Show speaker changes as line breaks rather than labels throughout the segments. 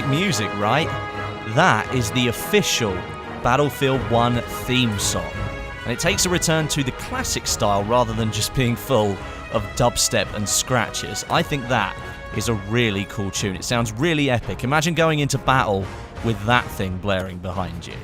epic music, right? That is the official Battlefield 1 theme song. And it takes a return to the classic style rather than just being full of dubstep and scratches. I think that is a really cool tune. It sounds really epic. Imagine going into battle with that thing blaring behind you.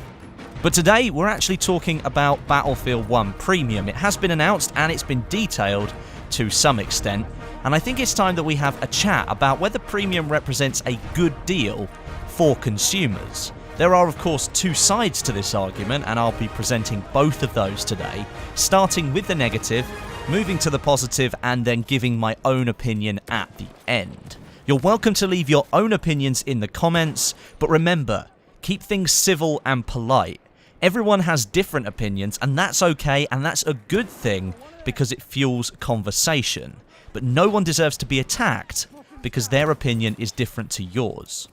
But today, we're actually talking about Battlefield 1 Premium. It has been announced and it's been detailed to some extent. And I think it's time that we have a chat about whether Premium represents a good deal for consumers. There are, of course, two sides to this argument, and I'll be presenting both of those today, starting with the negative, moving to the positive, and then giving my own opinion at the end. You're welcome to leave your own opinions in the comments, but remember, keep things civil and polite. Everyone has different opinions, and that's okay, and that's a good thing because it fuels conversation. But no one deserves to be attacked because their opinion is different to yours.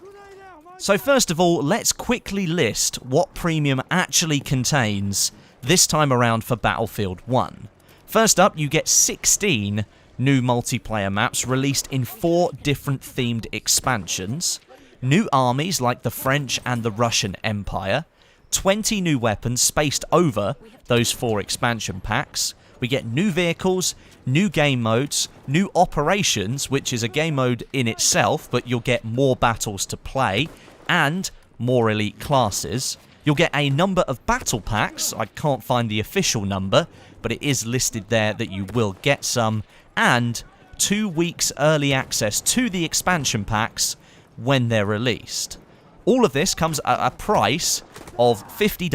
So first of all, let's quickly list what Premium actually contains this time around for Battlefield 1. First up, you get 16 new multiplayer maps released in 4 different themed expansions, new armies like the French and the Russian Empire, 20 new weapons spaced over those 4 expansion packs. We get new vehicles, new game modes, new operations, which is a game mode in itself, but you'll get more battles to play, and more elite classes. You'll get a number of battle packs. I can't find the official number, but it is listed there that you will get some, and 2 weeks early access to the expansion packs when they're released. All of this comes at a price of $50,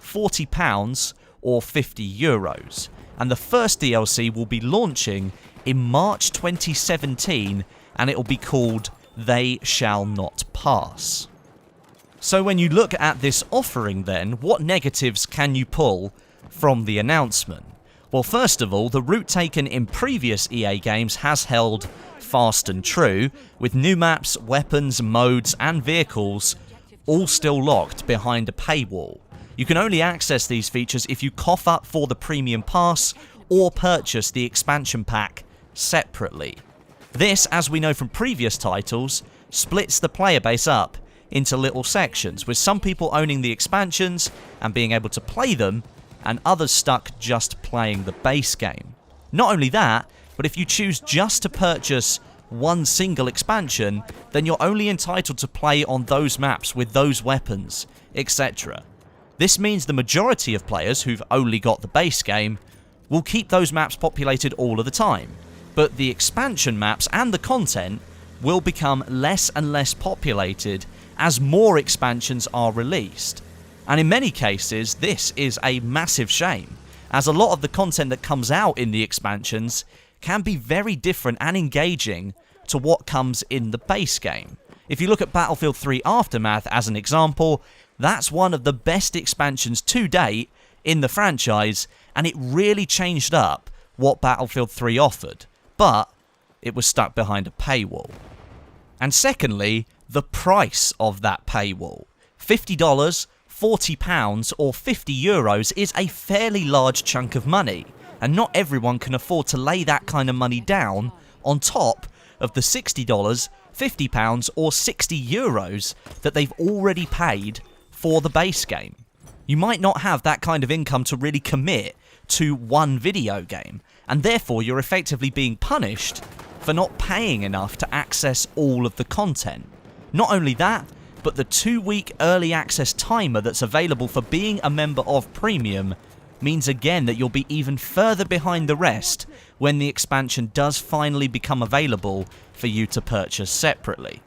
£40, or €50. And the first DLC will be launching in March 2017, and it will be called They Shall Not Pass. So when you look at this offering then, what negatives can you pull from the announcement? Well, first of all, the route taken in previous EA games has held fast and true, with new maps, weapons, modes, and vehicles all still locked behind a paywall. You can only access these features if you cough up for the Premium Pass or purchase the expansion pack separately. This, as we know from previous titles, splits the player base up into little sections, with some people owning the expansions and being able to play them, and others stuck just playing the base game. Not only that, but if you choose just to purchase one single expansion, then you're only entitled to play on those maps with those weapons, etc. This means the majority of players who've only got the base game will keep those maps populated all of the time, but the expansion maps and the content will become less and less populated as more expansions are released. And in many cases, this is a massive shame, as a lot of the content that comes out in the expansions can be very different and engaging to what comes in the base game. If you look at Battlefield 3 Aftermath as an example, that's one of the best expansions to date in the franchise, and it really changed up what Battlefield 3 offered, but it was stuck behind a paywall. And secondly, the price of that paywall. $50, £40, or €50 is a fairly large chunk of money, and not everyone can afford to lay that kind of money down on top of the $60, £50, or €60 that they've already paid for the base game. You might not have that kind of income to really commit to one video game, and therefore you're effectively being punished for not paying enough to access all of the content. Not only that, but the 2-week early access timer that's available for being a member of Premium means again that you'll be even further behind the rest when the expansion does finally become available for you to purchase separately.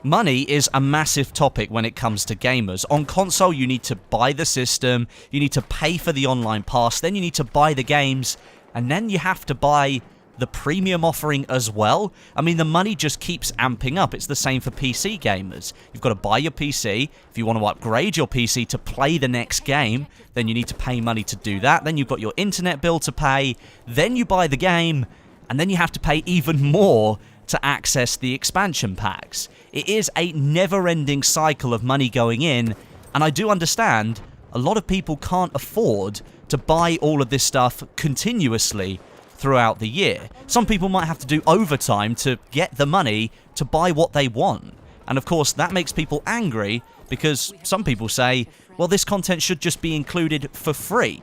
Money is a massive topic when it comes to gamers. On console, you need to buy the system, you need to pay for the online pass, then you need to buy the games, and then you have to buy the premium offering as well. I mean, the money just keeps amping up. It's the same for PC gamers. You've got to buy your PC. If you want to upgrade your PC to play the next game, then you need to pay money to do that. Then you've got your internet bill to pay. Then you buy the game, and then you have to pay even more to access the expansion packs. It is a never-ending cycle of money going in, and I do understand a lot of people can't afford to buy all of this stuff continuously throughout the year. Some people might have to do overtime to get the money to buy what they want. And of course, that makes people angry because some people say, well, this content should just be included for free.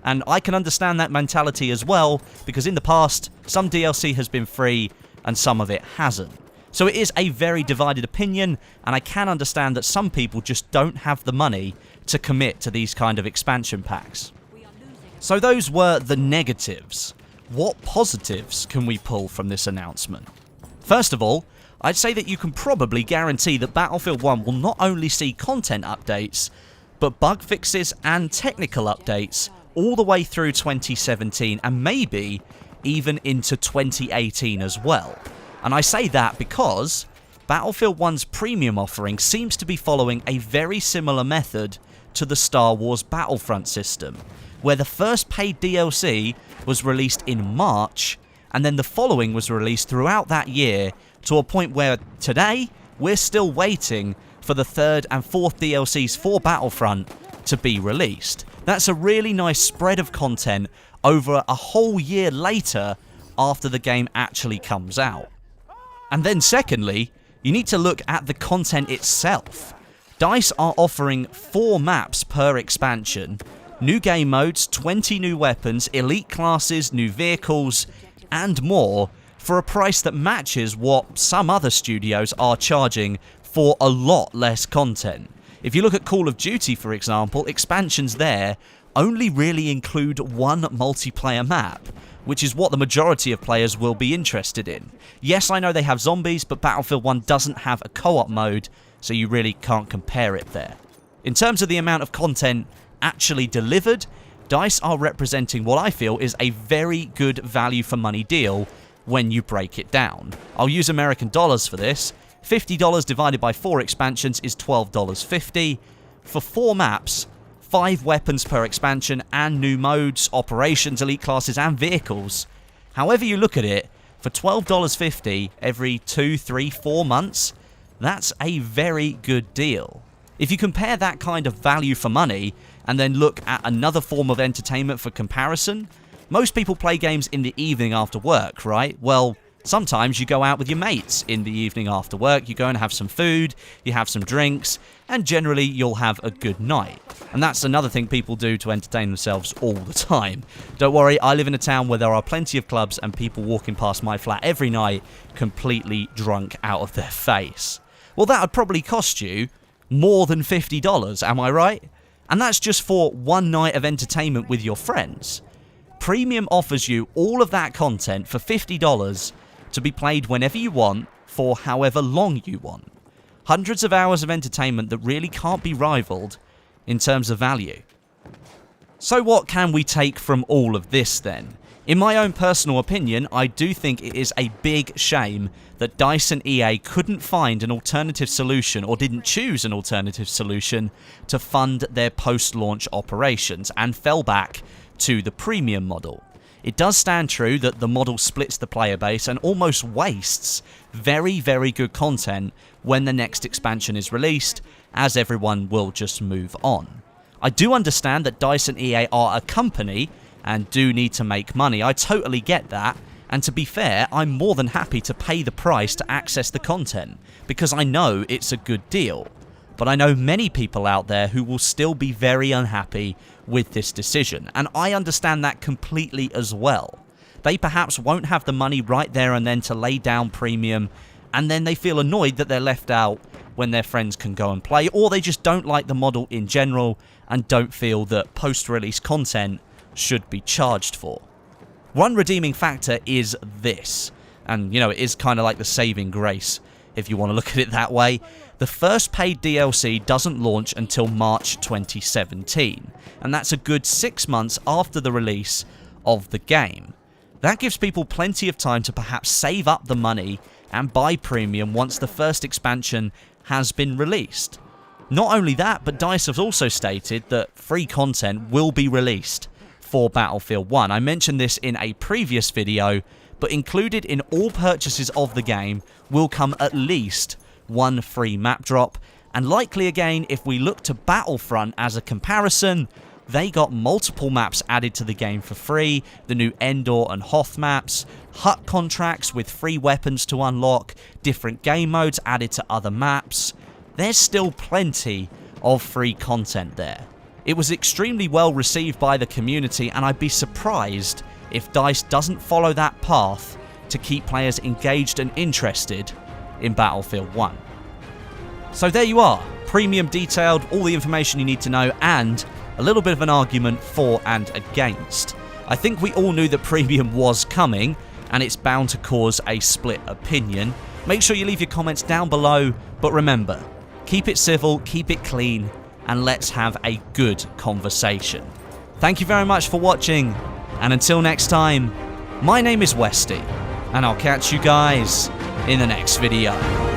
And I can understand that mentality as well, because in the past, some DLC has been free and some of it hasn't. So it is a very divided opinion, and I can understand that some people just don't have the money to commit to these kind of expansion packs. So those were the negatives. What positives can we pull from this announcement? First of all, I'd say that you can probably guarantee that Battlefield 1 will not only see content updates, but bug fixes and technical updates all the way through 2017 and maybe even into 2018 as well. And I say that because Battlefield 1's premium offering seems to be following a very similar method to the Star Wars Battlefront system, where the first paid DLC was released in March, and then the following was released throughout that year, to a point where today we're still waiting for the third and fourth DLCs for Battlefront to be released. That's a really nice spread of content over a whole year later after the game actually comes out. And then secondly, you need to look at the content itself. DICE are offering 4 maps per expansion, new game modes, 20 new weapons, elite classes, new vehicles, and more for a price that matches what some other studios are charging for a lot less content. If you look at Call of Duty, for example, expansions there only really include one multiplayer map, which is what the majority of players will be interested in. Yes, I know they have zombies, but Battlefield 1 doesn't have a co-op mode, so you really can't compare it there. In terms of the amount of content actually delivered, DICE are representing what I feel is a very good value for money deal when you break it down. I'll use American dollars for this. $50 divided by 4 expansions is $12.50. For 4 maps, 5 weapons per expansion, and new modes, operations, elite classes, and vehicles. However you look at it, for $12.50 every 2, 3, 4 months, that's a very good deal. If you compare that kind of value for money and then look at another form of entertainment for comparison, most people play games in the evening after work, right? Well, sometimes you go out with your mates in the evening after work, you go and have some food, you have some drinks, and generally you'll have a good night. And that's another thing people do to entertain themselves all the time. Don't worry, I live in a town where there are plenty of clubs and people walking past my flat every night completely drunk out of their face. Well, that would probably cost you more than $50, am I right? And that's just for one night of entertainment with your friends. Premium offers you all of that content for $50 to be played whenever you want, for however long you want. Hundreds of hours of entertainment that really can't be rivaled in terms of value. So what can we take from all of this then? In my own personal opinion, I do think it is a big shame that DICE and EA couldn't find an alternative solution, or didn't choose an alternative solution, to fund their post-launch operations and fell back to the premium model. It does stand true that the model splits the player base and almost wastes very, very good content when the next expansion is released, as everyone will just move on. I do understand that DICE and EA are a company and do need to make money. I totally get that, and to be fair, I'm more than happy to pay the price to access the content, because I know it's a good deal. But I know many people out there who will still be very unhappy with this decision, and I understand that completely as well. They perhaps won't have the money right there and then to lay down premium, and then they feel annoyed that they're left out when their friends can go and play, or they just don't like the model in general and don't feel that post-release content should be charged for. One redeeming factor is this, and you know, it is kind of like the saving grace if you want to look at it that way. The first paid DLC doesn't launch until March 2017, and that's a good 6 months after the release of the game. That gives people plenty of time to perhaps save up the money and buy premium once the first expansion has been released. Not only that, but DICE has also stated that free content will be released for Battlefield 1. I mentioned this in a previous video, but included in all purchases of the game will come at least one free map drop, and likely again, if we look to Battlefront as a comparison, they got multiple maps added to the game for free, the new Endor and Hoth maps, hut contracts with free weapons to unlock, different game modes added to other maps. There's still plenty of free content there. It was extremely well received by the community, and I'd be surprised if DICE doesn't follow that path to keep players engaged and interested in Battlefield 1. So there you are, premium detailed, all the information you need to know, and a little bit of an argument for and against. I think we all knew that premium was coming, and it's bound to cause a split opinion. Make sure you leave your comments down below, but remember, keep it civil, keep it clean, and let's have a good conversation. Thank you very much for watching, and until next time, my name is Westie, and I'll catch you guys in the next video.